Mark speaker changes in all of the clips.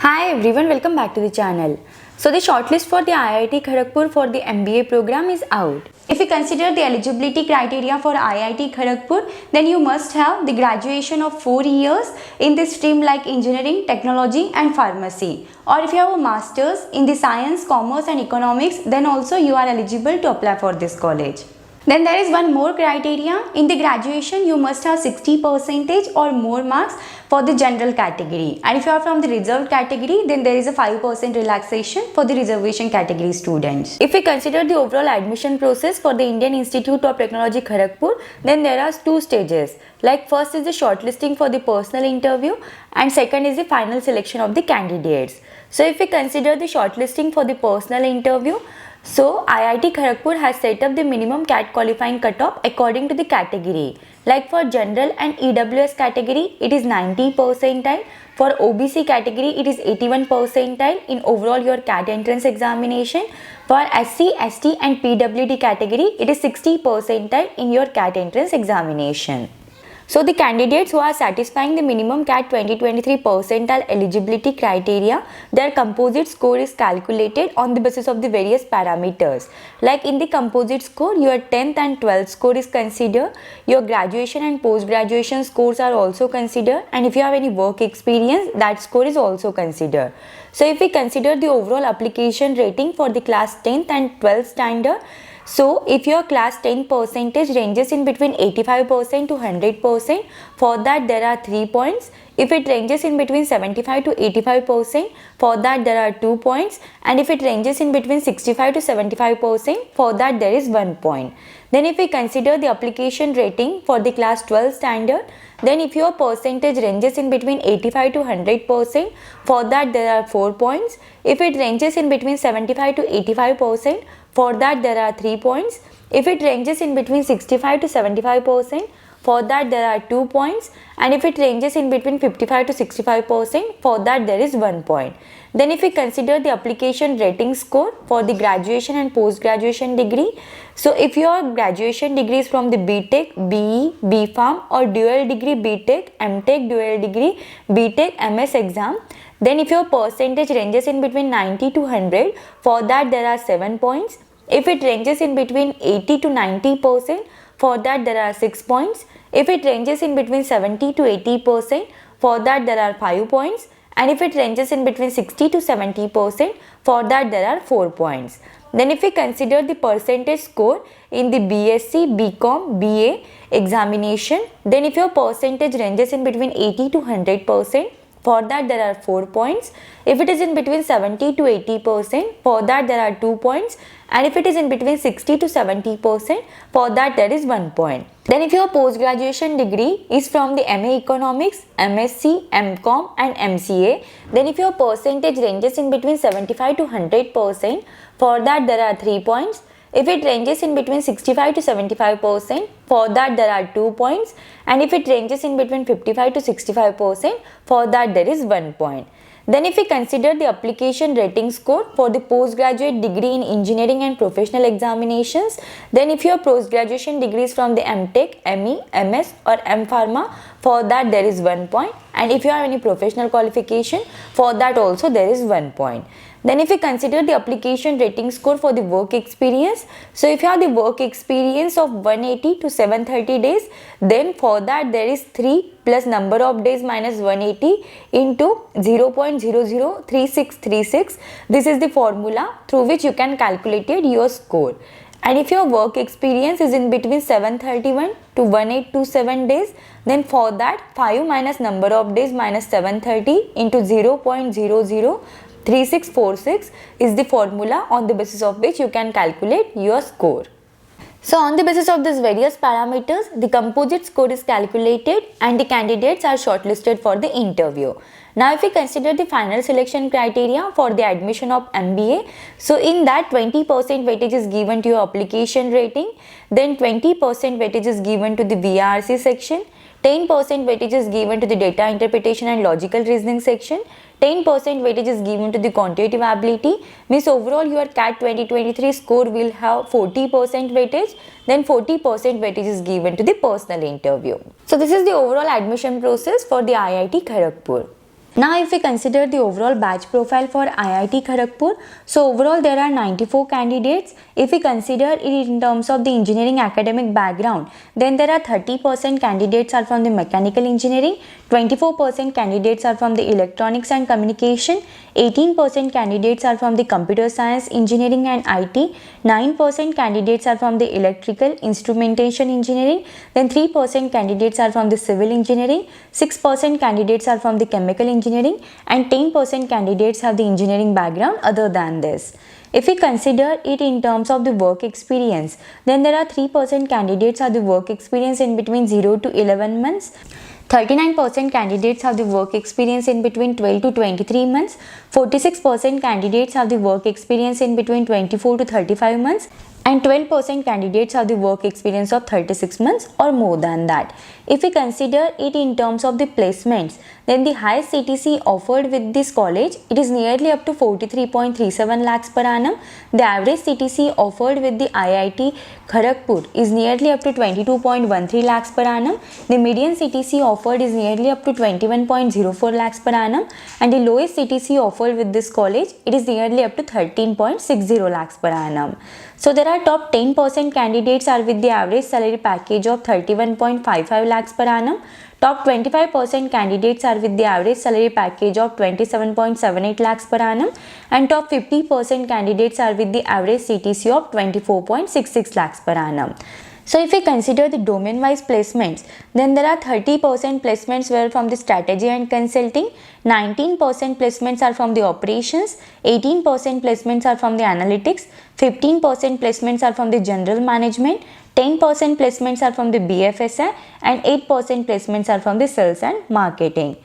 Speaker 1: Hi everyone, welcome back to the channel. So the shortlist for the IIT Kharagpur for the MBA program is out. If you consider the eligibility criteria for IIT Kharagpur, then you must have the graduation of 4 years in the stream like engineering, technology and pharmacy. Or if you have a master's in the science, commerce and economics, then also you are eligible to apply for this college. Then there is one more criteria. In the graduation, you must have 60% or more marks for the general category. And if you are from the reserved category, then there is a 5% relaxation for the reservation category students. If we consider the overall admission process for the Indian Institute of Technology Kharagpur, then there are two stages. Like first is the shortlisting for the personal interview and second is the final selection of the candidates. So if we consider the shortlisting for the personal interview, so IIT Kharagpur has set up the minimum CAT qualifying cutoff according to the category. Like for general and EWS category, it is 90 percentile. For OBC category, it is 81 percentile in overall your CAT entrance examination. For SC, ST and PWD category, it is 60 percentile in your CAT entrance examination. So the candidates who are satisfying the minimum CAT 2023 percentile eligibility criteria, their composite score is calculated on the basis of the various parameters. Like in the composite score, your 10th and 12th score is considered, your graduation and post-graduation scores are also considered, and if you have any work experience, that score is also considered. So if we consider the overall application rating for the class 10th and 12th standard, so if your class 10 percentage ranges in between 85% to 100%, for that there are 3 points. If it ranges in between 75 to 85%, for that there are 2 points. And if it ranges in between 65 to 75%, for that there is 1 point. Then if we consider the application rating for the class 12 standard, then if your percentage ranges in between 85 to 100%, for that there are 4 points. If it ranges in between 75 to 85%, for that there are 3 points. If it ranges in between 65 to 75%, for that there are 2 points. And if it ranges in between 55 to 65%, for that there is 1 point. Then if we consider the application rating score for the graduation and post-graduation degree, so if your graduation degree is from the BTech, BE, BPharm or dual degree BTech, MTech, dual degree BTech, MS exam, then if your percentage ranges in between 90 to 100, for that there are 7 points. If it ranges in between 80 to 90%, for that there are 6 points. If it ranges in between 70 to 80%, for that there are 5 points. And if it ranges in between 60 to 70%, for that there are 4 points. Then if we consider the percentage score in the BSc, BCom, BA examination, then if your percentage ranges in between 80 to 100%, for that there are 4 points. If it is in between 70 to 80%, for that there are 2 points. And if it is in between 60 to 70%, for that there is 1 point. Then if your post-graduation degree is from the MA Economics, MSc, MCom and MCA, then if your percentage ranges in between 75 to 100%, for that there are 3 points. If it ranges in between 65 to 75%, for that there are 2 points. And if it ranges in between 55 to 65%, for that there is 1 point. Then if we consider the application rating score for the postgraduate degree in engineering and professional examinations, then if your postgraduation degree is from the MTech, ME, MS or MPharma, for that there is 1 point. And if you have any professional qualification, for that also there is 1 point. Then if we consider the application rating score for the work experience, so if you have the work experience of 180 to 730 days, then for that there is 3 plus number of days minus 180 into 0.003636. This is the formula through which you can calculate your score. And if your work experience is in between 731 to 1827 days, then for that 5 minus number of days minus 730 into 0.003646 is the formula on the basis of which you can calculate your score. So on the basis of these various parameters, the composite score is calculated and the candidates are shortlisted for the interview. Now if we consider the final selection criteria for the admission of MBA, so in that 20% weightage is given to your application rating, then 20% weightage is given to the VRC section, 10% weightage is given to the data interpretation and logical reasoning section, 10% weightage is given to the quantitative ability, means overall your CAT 2023 score will have 40% weightage, then 40% weightage is given to the personal interview. So this is the overall admission process for the IIT Kharagpur. Now if we consider the overall batch profile for IIT Kharagpur, so overall there are 94 candidates. If we consider it in terms of the engineering academic background, then there are 30% candidates are from the mechanical engineering, 24% candidates are from the electronics and communication, 18% candidates are from the computer science, engineering and IT, 9% candidates are from the electrical instrumentation engineering, then 3% candidates are from the civil engineering, 6% candidates are from the chemical engineering, and 10% candidates have the engineering background other than this. If we consider it in terms of the work experience, then there are 3% candidates have the work experience in between 0 to 11 months. 39% candidates have the work experience in between 12 to 23 months, 46% candidates have the work experience in between 24 to 35 months, and 12% candidates have the work experience of 36 months or more than that. If we consider it in terms of the placements, then the highest CTC offered with this college, it is nearly up to 43.37 lakhs per annum. The average CTC offered with the IIT Kharagpur is nearly up to 22.13 lakhs per annum. The median CTC offered is nearly up to 21.04 lakhs per annum, and the lowest CTC offered with this college, it is nearly up to 13.60 lakhs per annum. So there are top 10% candidates are with the average salary package of 31.55 lakhs per annum. Top 25% candidates are with the average salary package of 27.78 lakhs per annum, and top 50% candidates are with the average CTC of 24.66 lakhs per annum. So if we consider the domain-wise placements, then there are 30% placements were from the strategy and consulting, 19% placements are from the operations, 18% placements are from the analytics, 15% placements are from the general management, 10% placements are from the BFSI, and 8% placements are from the sales and marketing.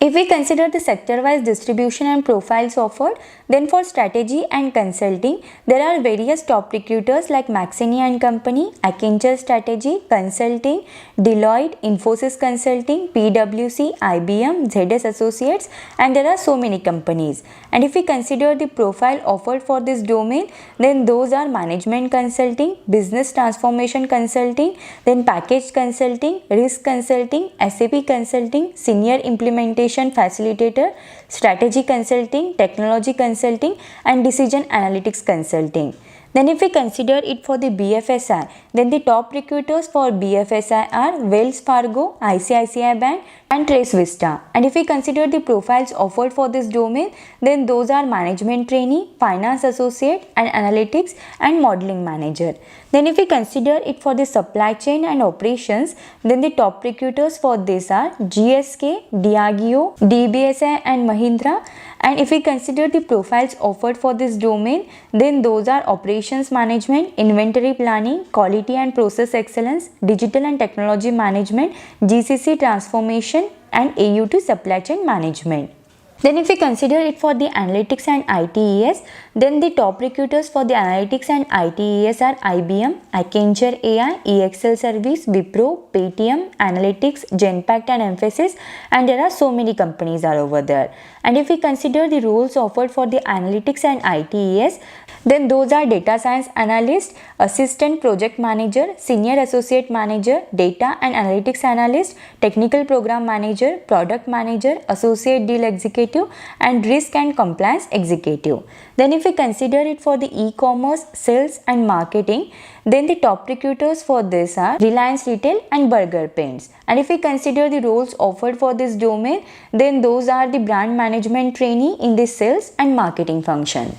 Speaker 1: If we consider the sector-wise distribution and profiles offered, then for strategy and consulting, there are various top recruiters like McKinsey & Company, Accenture Strategy, Consulting, Deloitte, Infosys Consulting, PwC, IBM, ZS Associates, and there are so many companies. And if we consider the profile offered for this domain, then those are management consulting, business transformation consulting, then packaged consulting, risk consulting, SAP consulting, senior implementation facilitator, strategy consulting, technology consulting, and decision analytics consulting. Then if we consider it for the BFSI, then the top recruiters for BFSI are Wells Fargo, ICICI Bank, and Trace Vista. And if we consider the profiles offered for this domain, then those are management trainee, finance associate, and analytics and modeling manager. Then if we consider it for the supply chain and operations, then the top recruiters for this are GSK, Diageo, DBSI, and Mahindra. And if we consider the profiles offered for this domain, then those are operations management, inventory planning, quality and process excellence, digital and technology management, GCC transformation, and AUT supply chain management. Then if we consider it for the analytics and ITES, then the top recruiters for the analytics and ITES are IBM, Accenture AI, EXL Service, Wipro, Paytm, Analytics, Genpact, and Mphasis, and there are so many companies are over there. And if we consider the roles offered for the analytics and ITES, then those are data science analyst, assistant project manager, senior associate manager, data and analytics analyst, technical program manager, product manager, associate deal executive, and risk and compliance executive. Then if we consider it for the e-commerce, sales and marketing, then the top recruiters for this are Reliance Retail and Burger Paints. And if we consider the roles offered for this domain, then those are the brand management trainee in the sales and marketing function.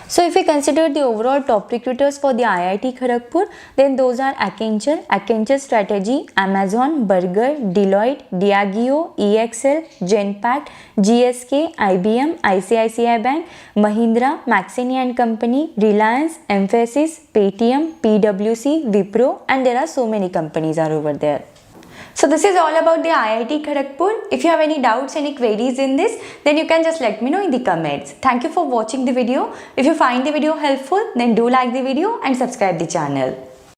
Speaker 1: So if we consider the overall top recruiters for the IIT Kharagpur, then those are Accenture, Accenture Strategy, Amazon, Burger, Deloitte, Diageo, EXL, Genpact, GSK, IBM, ICICI Bank, Mahindra, McKinsey & Company, Reliance, Mphasis, Paytm, PwC, Wipro, and there are so many companies are over there. So this is all about the IIT Kharagpur. If you have any doubts, any queries in this, then you can just let me know in the comments. Thank you for watching the video. If you find the video helpful, then do like the video and subscribe the channel.